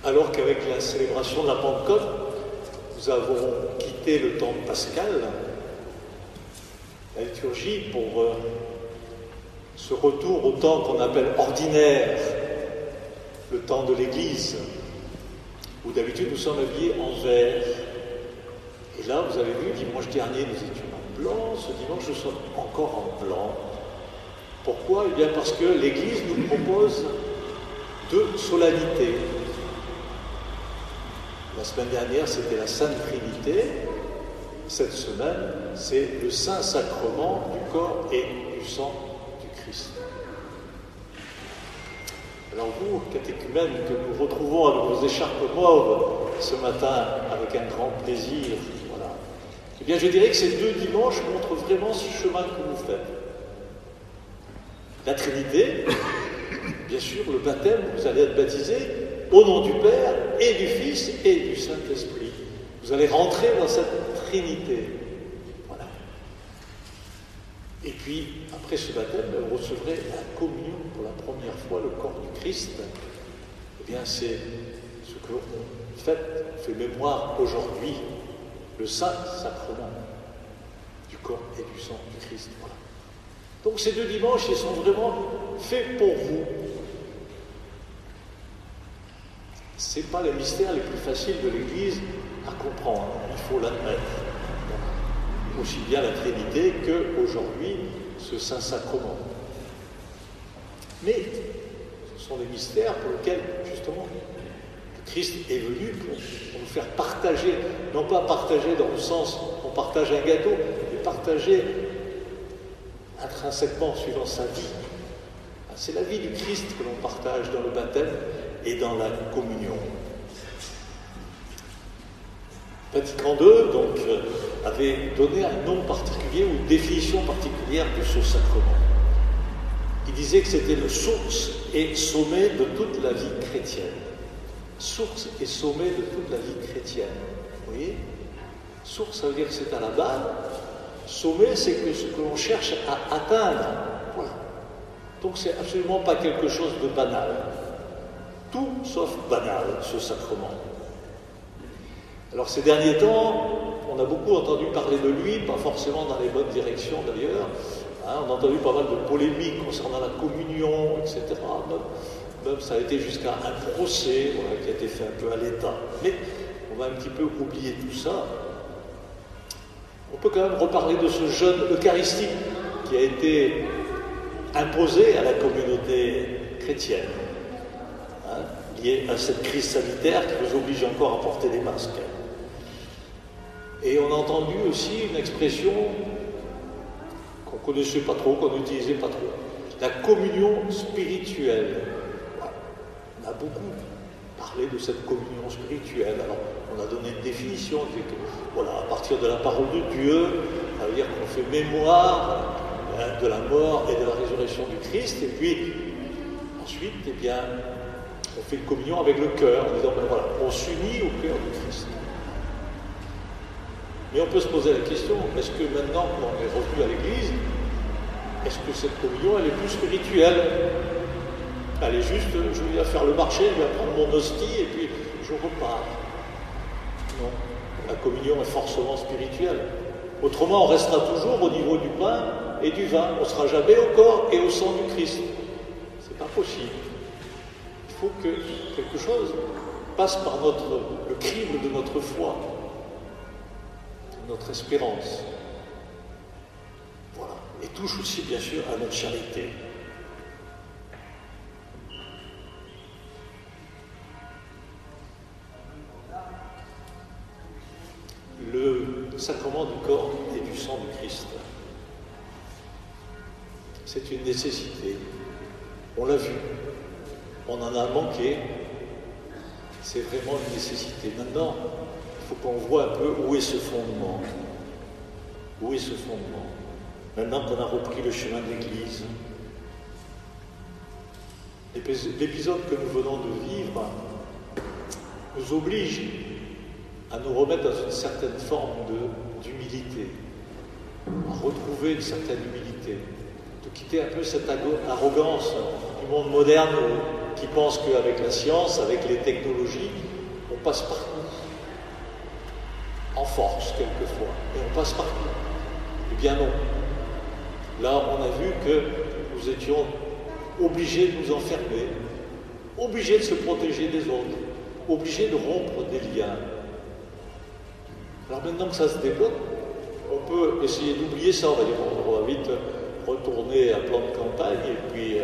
alors qu'avec la célébration de la Pentecôte, nous avons quitté le temps pascal, la liturgie, pour ce retour au temps qu'on appelle ordinaire, le temps de l'Église, où d'habitude nous sommes habillés en vert. Et là, vous avez vu, dimanche dernier, nous étions en blanc, ce dimanche, nous sommes encore en blanc. Pourquoi? Eh bien parce que l'Église nous propose deux solennités. La semaine dernière, c'était la Sainte Trinité. Cette semaine, c'est le Saint-Sacrement du corps et du sang du Christ. Alors vous, catéchumènes, que nous retrouvons avec vos écharpes mauves ce matin avec un grand plaisir, voilà. Eh bien, je dirais que ces deux dimanches montrent vraiment ce chemin que vous faites. La Trinité, bien sûr, le baptême, vous allez être baptisés au nom du Père et du Fils et du Saint-Esprit. Vous allez rentrer dans cette Trinité. Voilà. Et puis, après ce baptême, vous recevrez la communion pour la première fois, le corps du Christ. Eh bien, c'est ce que l'on fait mémoire aujourd'hui, le Saint-Sacrement du corps et du sang du Christ. Voilà. Donc ces deux dimanches, ils sont vraiment faits pour vous. Ce n'est pas les mystères les plus faciles de l'Église à comprendre, il faut l'admettre. Aussi bien la Trinité qu'aujourd'hui, ce Saint-Sacrement. Mais ce sont des mystères pour lesquels, justement, le Christ est venu pour nous faire partager, non pas partager dans le sens on partage un gâteau, mais partager intrinsèquement suivant sa vie. C'est la vie du Christ que l'on partage dans le baptême et dans la communion. Vatican II, donc, avait donné un nom particulier ou une définition particulière de ce sacrement. Il disait que c'était le source et sommet de toute la vie chrétienne. Source et sommet de toute la vie chrétienne. Vous voyez? Source, ça veut dire que c'est à la base. Sommet, c'est que ce que l'on cherche à atteindre. Voilà. Donc c'est absolument pas quelque chose de banal. Tout sauf banal, ce sacrement. Alors ces derniers temps, on a beaucoup entendu parler de lui, pas forcément dans les bonnes directions d'ailleurs. Hein, on a entendu pas mal de polémiques concernant la communion, etc. Même ça a été jusqu'à un procès, voilà, qui a été fait un peu à l'État. Mais on va un petit peu oublier tout ça. On peut quand même reparler de ce jeûne eucharistique qui a été imposé à la communauté chrétienne, hein, lié à cette crise sanitaire qui nous oblige encore à porter des masques. Et on a entendu aussi une expression qu'on ne connaissait pas trop, qu'on n'utilisait pas trop, la communion spirituelle. Voilà. On a beaucoup parlé de cette communion spirituelle. Alors, on a donné une définition, on dit que, voilà, à partir de la parole de Dieu, ça veut dire qu'on fait mémoire de la mort et de la résurrection du Christ, et puis ensuite, eh bien, on fait une communion avec le cœur, en disant, ben voilà, on s'unit au cœur du Christ. Mais on peut se poser la question, est-ce que maintenant qu'on est revenu à l'Église, est-ce que cette communion, elle est plus spirituelle? Elle est juste, je vais faire le marché, je vais prendre mon hostie, et puis je repars. Non, la communion est forcément spirituelle. Autrement, on restera toujours au niveau du pain et du vin. On ne sera jamais au corps et au sang du Christ. C'est pas possible. Il faut que quelque chose passe par le crible de notre foi, de notre espérance. Voilà. Et touche aussi, bien sûr, à notre charité. Le sacrement du corps et du sang du Christ, c'est une nécessité. On l'a vu, on en a manqué, c'est vraiment une nécessité. Maintenant, il faut qu'on voit un peu où est ce fondement. Où est ce fondement? Maintenant qu'on a repris le chemin de l'Église, l'épisode que nous venons de vivre nous oblige à nous remettre dans une certaine forme d'humilité, à retrouver une certaine humilité. de quitter un peu cette arrogance du monde moderne qui pense qu'avec la science, avec les technologies, on passe partout. En force, quelquefois, et on passe partout. Eh bien non. Là, on a vu que nous étions obligés de nous enfermer, obligés de se protéger des autres, obligés de rompre des liens. Alors maintenant que ça se débloque, on peut essayer d'oublier ça, on va dire, on va vite retourner à plan de campagne, et puis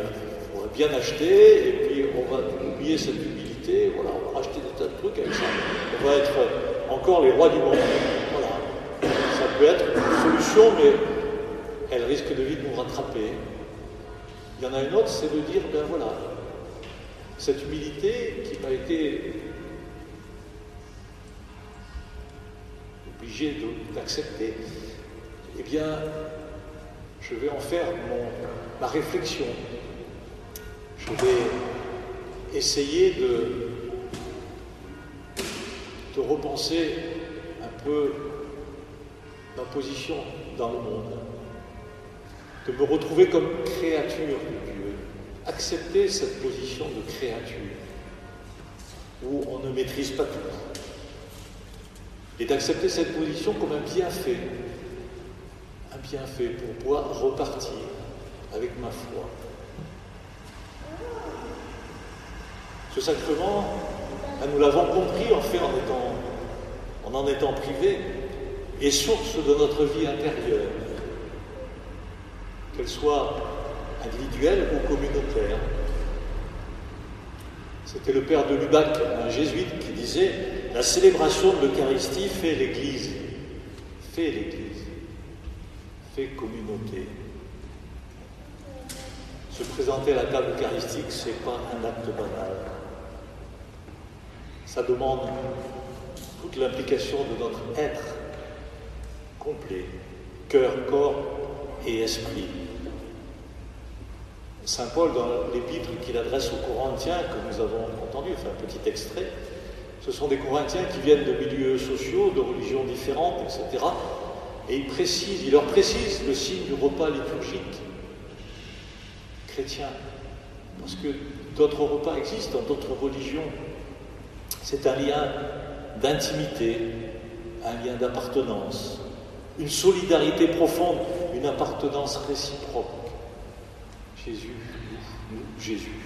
on va bien acheter, et puis on va oublier cette humilité, voilà, on va racheter des tas de trucs avec ça. On va être encore les rois du monde. Voilà. Ça peut être une solution, mais elle risque de vite nous rattraper. Il y en a une autre, c'est de dire, ben voilà, cette humilité qui m'a été obligé d'accepter, eh bien, je vais en faire ma réflexion. Je vais essayer de repenser un peu ma position dans le monde, de me retrouver comme créature de Dieu, accepter cette position de créature, où on ne maîtrise pas tout, et d'accepter cette position comme un bienfait pour pouvoir repartir avec ma foi. Ce sacrement, nous l'avons compris en fait en en étant privés, est source de notre vie intérieure, qu'elle soit individuelle ou communautaire. C'était le père de Lubac, un jésuite, qui disait « La célébration de l'Eucharistie fait l'Église, fait communauté ». Se présenter à la table eucharistique, ce n'est pas un acte banal. Ça demande toute l'implication de notre être complet, cœur, corps et esprit. Saint Paul, dans l'épître qu'il adresse aux Corinthiens, que nous avons entendu, enfin un petit extrait, ce sont des Corinthiens qui viennent de milieux sociaux, de religions différentes, etc. Et il leur précise le signe du repas liturgique chrétien. Parce que d'autres repas existent dans d'autres religions. C'est un lien d'intimité, un lien d'appartenance, une solidarité profonde, une appartenance réciproque. Jésus, nous, Jésus.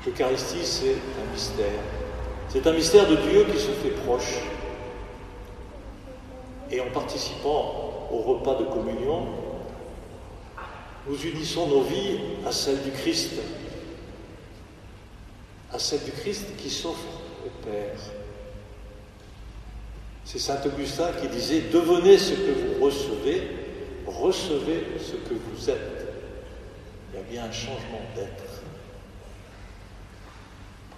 L'Eucharistie, c'est un mystère. C'est un mystère de Dieu qui se fait proche. Et en participant au repas de communion, nous unissons nos vies à celle du Christ. À celle du Christ qui s'offre au Père. C'est saint Augustin qui disait « Devenez ce que vous recevez, recevez ce que vous êtes ». Il y a bien un changement d'être.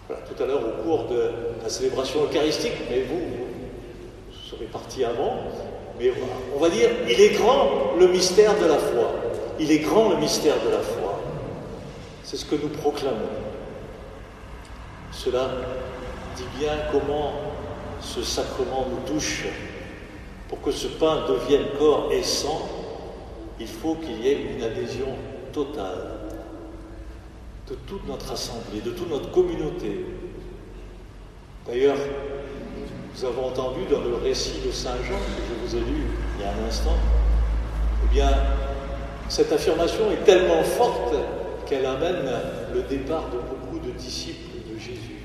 Voilà, tout à l'heure, au cours de la célébration eucharistique, mais vous serez partis avant, mais voilà, on va dire, il est grand le mystère de la foi. Il est grand le mystère de la foi. C'est ce que nous proclamons. Cela dit bien comment ce sacrement nous touche. Pour que ce pain devienne corps et sang, il faut qu'il y ait une adhésion totale de toute notre assemblée, de toute notre communauté. D'ailleurs, nous avons entendu dans le récit de Saint Jean, que je vous ai lu il y a un instant, eh bien, cette affirmation est tellement forte qu'elle amène le départ de beaucoup de disciples de Jésus.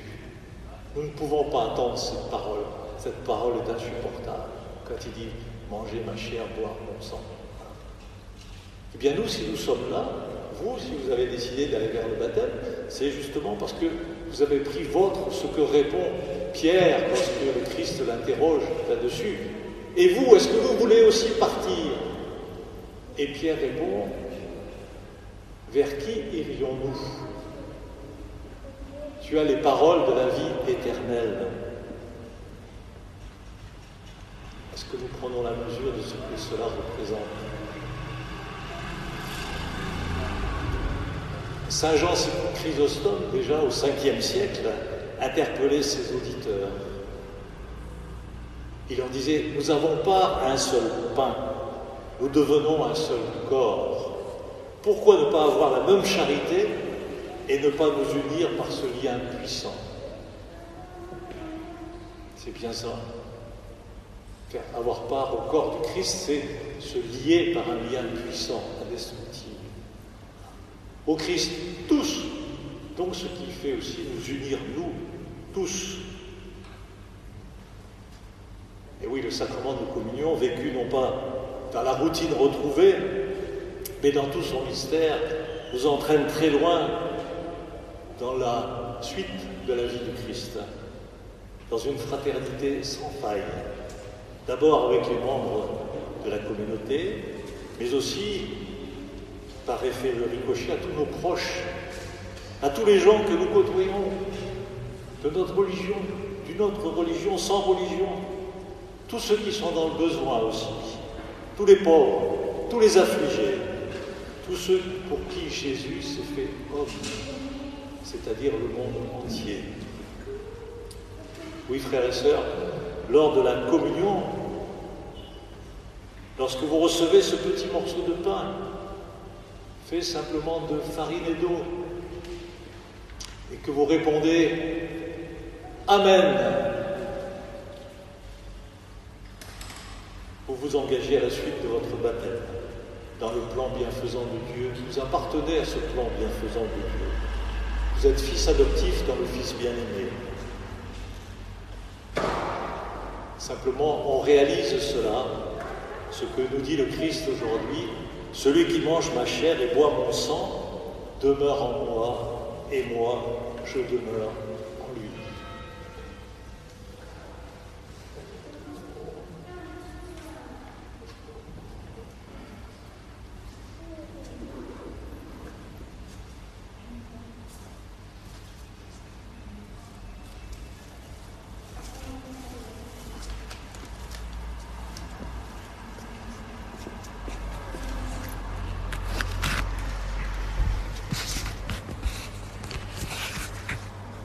Nous ne pouvons pas attendre cette parole. Cette parole est insupportable. Quand il dit « Mangez ma chair, boire mon sang ». Eh bien nous, si nous sommes là, vous, si vous avez décidé d'aller vers le baptême, c'est justement parce que vous avez pris ce que répond Pierre lorsque le Christ l'interroge là-dessus. Et vous, est-ce que vous voulez aussi partir ? Et Pierre répond, vers qui irions-nous ? Tu as les paroles de la vie éternelle. Est-ce que nous prenons la mesure de ce que cela représente ? Saint Jean Chrysostome, déjà au 5e siècle, interpellait ses auditeurs. Il leur disait « Nous n'avons pas un seul pain, nous devenons un seul corps. Pourquoi ne pas avoir la même charité et ne pas nous unir par ce lien puissant? C'est bien ça. Avoir part au corps du Christ, c'est se lier par un lien puissant, indestructible. Au Christ, tous. Donc ce qui fait aussi nous unir, nous, tous. Et oui, le sacrement de communion, vécu non pas dans la routine retrouvée, mais dans tout son mystère, nous entraîne très loin dans la suite de la vie du Christ, dans une fraternité sans faille. D'abord avec les membres de la communauté, mais aussi, par effet de ricochet, à tous nos proches, à tous les gens que nous côtoyons, de notre religion, d'une autre religion, sans religion, tous ceux qui sont dans le besoin aussi, tous les pauvres, tous les affligés, tous ceux pour qui Jésus s'est fait homme, c'est-à-dire le monde entier. Oui, frères et sœurs, lors de la communion, lorsque vous recevez ce petit morceau de pain, fait simplement de farine et d'eau, et que vous répondez « Amen », vous vous engagez à la suite de votre baptême dans le plan bienfaisant de Dieu. Vous appartenez à ce plan bienfaisant de Dieu. Vous êtes fils adoptif dans le Fils bien-aimé. Simplement, on réalise cela, ce que nous dit le Christ aujourd'hui. Celui qui mange ma chair et boit mon sang demeure en moi, et moi, je demeure